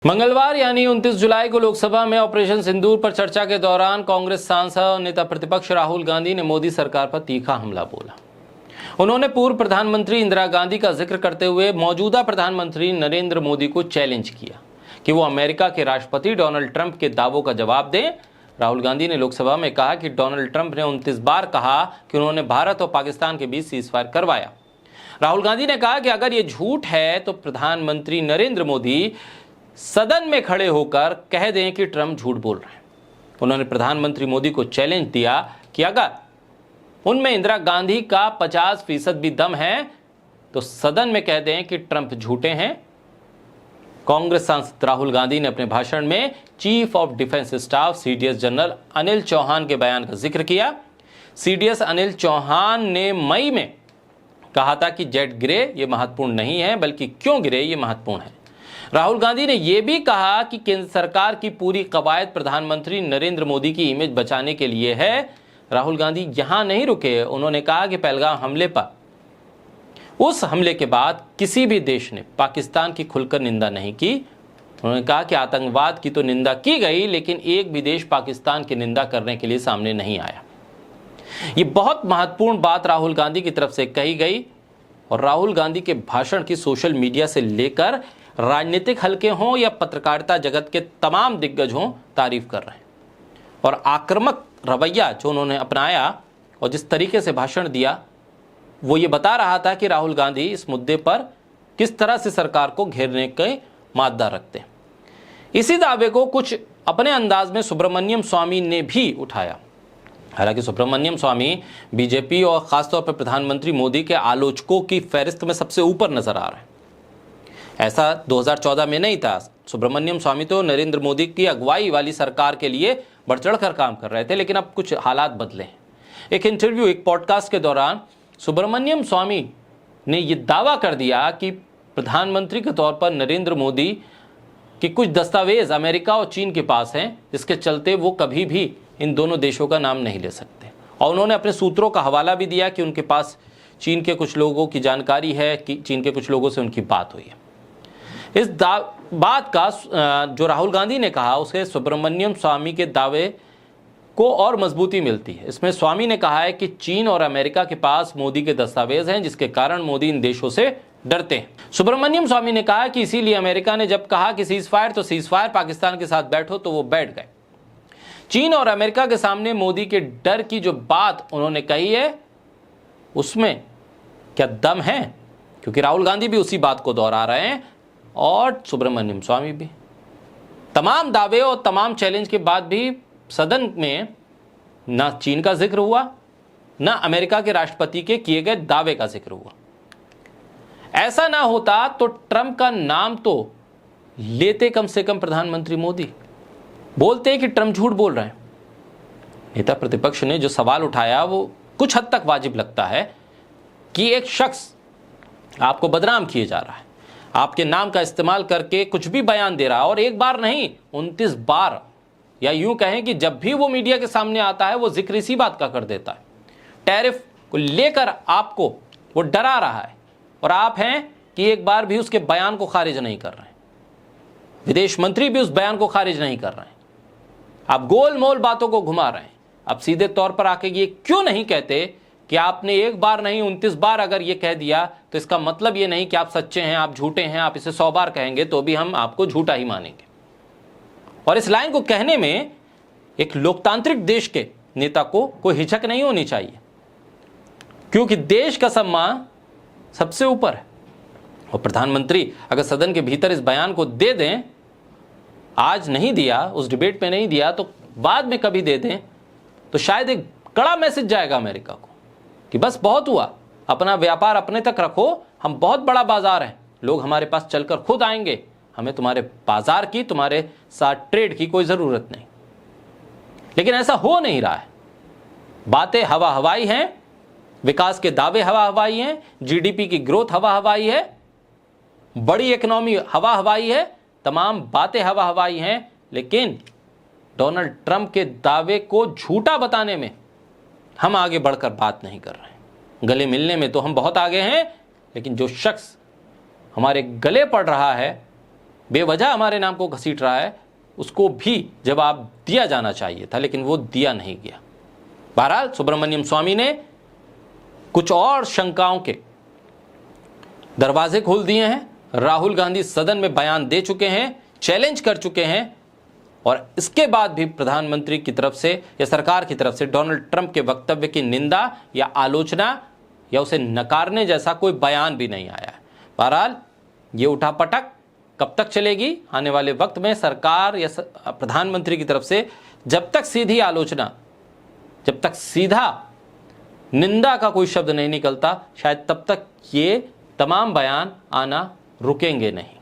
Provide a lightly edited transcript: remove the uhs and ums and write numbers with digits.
मंगलवार यानी 29 जुलाई को लोकसभा में ऑपरेशन सिंदूर पर चर्चा के दौरान कांग्रेस सांसद और नेता प्रतिपक्ष राहुल गांधी ने मोदी सरकार पर तीखा हमला बोला। उन्होंने पूर्व प्रधानमंत्री इंदिरा गांधी का जिक्र करते हुए मौजूदा प्रधानमंत्री नरेंद्र मोदी को चैलेंज किया कि वो अमेरिका के राष्ट्रपति डोनाल्ड ट्रंप के दावों का जवाब दें। राहुल गांधी ने लोकसभा में कहा कि डोनाल्ड ट्रंप ने 29 बार कहा कि उन्होंने भारत और पाकिस्तान के बीच सीजफायर करवाया। राहुल गांधी ने कहा कि अगर ये झूठ है तो प्रधानमंत्री नरेंद्र मोदी सदन में खड़े होकर कह दें कि ट्रंप झूठ बोल रहे हैं। उन्होंने प्रधानमंत्री मोदी को चैलेंज दिया कि अगर उनमें इंदिरा गांधी का 50% भी दम है तो सदन में कह दें कि ट्रंप झूठे हैं। कांग्रेस सांसद राहुल गांधी ने अपने भाषण में chief of defence staff CDS general Anil Chauhan के बयान का जिक्र किया। सीडीएस अनिल चौहान ने मई में कहा था कि जेट गिरे ये महत्वपूर्ण नहीं है, बल्कि क्यों गिरे ये महत्वपूर्ण है। राहुल गांधी ने यह भी कहा कि केंद्र सरकार की पूरी कवायद प्रधानमंत्री नरेंद्र मोदी की इमेज बचाने के लिए है। राहुल गांधी यहां नहीं रुके। उन्होंने कहा कि पहलगाम हमले पर उस हमले के बाद किसी भी देश ने पाकिस्तान की खुलकर निंदा नहीं की। उन्होंने कहा कि आतंकवाद की तो निंदा की गई, लेकिन एक भी देश पाकिस्तान की निंदा करने के लिए सामने नहीं आया। ये बहुत महत्वपूर्ण बात राहुल गांधी की तरफ से कही गई और राहुल गांधी के भाषण की सोशल मीडिया से लेकर राजनीतिक हलके हों या पत्रकारिता जगत के तमाम दिग्गज हों तारीफ कर रहे हैं। और आक्रामक रवैया जो उन्होंने अपनाया और जिस तरीके से भाषण दिया वो ये बता रहा था कि राहुल गांधी इस मुद्दे पर किस तरह से सरकार को घेरने के मादा रखते हैं। इसी दावे को कुछ अपने अंदाज में सुब्रमण्यम स्वामी ने भी उठाया। हालांकि सुब्रमण्यम स्वामी बीजेपी और खासतौर पर प्रधानमंत्री मोदी के आलोचकों की फहरिस्त में सबसे ऊपर नजर आ रहे हैं। ऐसा 2014 में नहीं था। सुब्रमण्यम स्वामी तो नरेंद्र मोदी की अगुवाई वाली सरकार के लिए बढ़ चढ़कर काम कर रहे थे, लेकिन अब कुछ हालात बदले हैं। एक इंटरव्यू, एक पॉडकास्ट के दौरान सुब्रमण्यम स्वामी ने यह दावा कर दिया कि प्रधानमंत्री के तौर पर नरेंद्र मोदी के कुछ दस्तावेज अमेरिका और चीन के पास हैं, जिसके चलते वो कभी भी इन दोनों देशों का नाम नहीं ले सकते। और उन्होंने अपने सूत्रों का हवाला भी दिया कि उनके पास चीन के कुछ लोगों की जानकारी है, कि चीन के कुछ लोगों से उनकी बात हुई है। इस बात का जो राहुल गांधी ने कहा उसे सुब्रमण्यम स्वामी के दावे को और मजबूती मिलती है। इसमें स्वामी ने कहा है कि चीन और अमेरिका के पास मोदी के दस्तावेज हैं, जिसके कारण मोदी इन देशों से डरते हैं। सुब्रमण्यम स्वामी ने कहा कि इसीलिए अमेरिका ने जब कहा कि सीज फायर तो सीज फायर, पाकिस्तान के साथ बैठो, तो वो बैठ गए। चीन और अमेरिका के सामने मोदी के डर की जो बात उन्होंने कही है उसमें क्या दम है? क्योंकि राहुल गांधी भी उसी बात को दोहरा रहे हैं और सुब्रमण्यम स्वामी भी। तमाम दावे और तमाम चैलेंज के बाद भी सदन में ना चीन का जिक्र हुआ, ना अमेरिका के राष्ट्रपति के किए गए दावे का जिक्र हुआ। ऐसा ना होता तो ट्रंप का नाम तो लेते कम से कम प्रधानमंत्री मोदी। बोलते हैं कि ट्रंप झूठ बोल रहे हैं। नेता प्रतिपक्ष ने जो सवाल उठाया वो कुछ हद तक वाजिब लगता है कि एक शख्स आपको बदनाम किए जा रहा है, आपके नाम का इस्तेमाल करके कुछ भी बयान दे रहा है, और एक बार नहीं 29 बार, या यूं कहें कि जब भी वो मीडिया के सामने आता है वो जिक्र इसी बात का कर देता है। टैरिफ को लेकर आपको वो डरा रहा है और आप हैं कि एक बार भी उसके बयान को खारिज नहीं कर रहे हैं। विदेश मंत्री भी उस बयान को खारिज नहीं कर रहे हैं। आप गोल मोल बातों को घुमा रहे हैं। अब सीधे तौर पर आके ये क्यों नहीं कहते कि आपने एक बार नहीं 29 बार अगर ये कह दिया तो इसका मतलब ये नहीं कि आप सच्चे हैं, आप झूठे हैं। आप इसे 100 बार कहेंगे तो भी हम आपको झूठा ही मानेंगे। और इस लाइन को कहने में एक लोकतांत्रिक देश के नेता को कोई हिचक नहीं होनी चाहिए, क्योंकि देश का सम्मान सबसे ऊपर है। और प्रधानमंत्री अगर सदन के भीतर इस बयान को दे दें, आज नहीं दिया, उस डिबेट में नहीं दिया, तो बाद में कभी दे दें, तो शायद एक कड़ा मैसेज जाएगा अमेरिका को कि बस बहुत हुआ, अपना व्यापार अपने तक रखो, हम बहुत बड़ा बाजार हैं, लोग हमारे पास चलकर खुद आएंगे, हमें तुम्हारे बाजार की, तुम्हारे साथ ट्रेड की कोई जरूरत नहीं। लेकिन ऐसा हो नहीं रहा है। बातें हवा हवाई हैं, विकास के दावे हवा हवाई हैं, जीडीपी की ग्रोथ हवा हवाई है, बड़ी इकोनॉमी हवा हवाई है, तमाम बातें हवा हवाई हैं, लेकिन डोनाल्ड ट्रंप के दावे को झूठा बताने में हम आगे बढ़कर बात नहीं कर रहे हैं। गले मिलने में तो हम बहुत आगे हैं, लेकिन जो शख्स हमारे गले पड़ रहा है बेवजह हमारे नाम को घसीट रहा है, उसको भी जवाब दिया जाना चाहिए था, लेकिन वो दिया नहीं गया। बहरहाल सुब्रमण्यम स्वामी ने कुछ और शंकाओं के दरवाजे खोल दिए हैं। राहुल गांधी सदन में बयान दे चुके हैं, चैलेंज कर चुके हैं, और इसके बाद भी प्रधानमंत्री की तरफ से या सरकार की तरफ से डोनाल्ड ट्रंप के वक्तव्य की निंदा या आलोचना या उसे नकारने जैसा कोई बयान भी नहीं आया है। बहरहाल ये उठापटक कब तक चलेगी? आने वाले वक्त में सरकार या प्रधानमंत्री की तरफ से जब तक सीधी आलोचना, जब तक सीधा निंदा का कोई शब्द नहीं निकलता, शायद तब तक ये तमाम बयान आना रुकेंगे नहीं।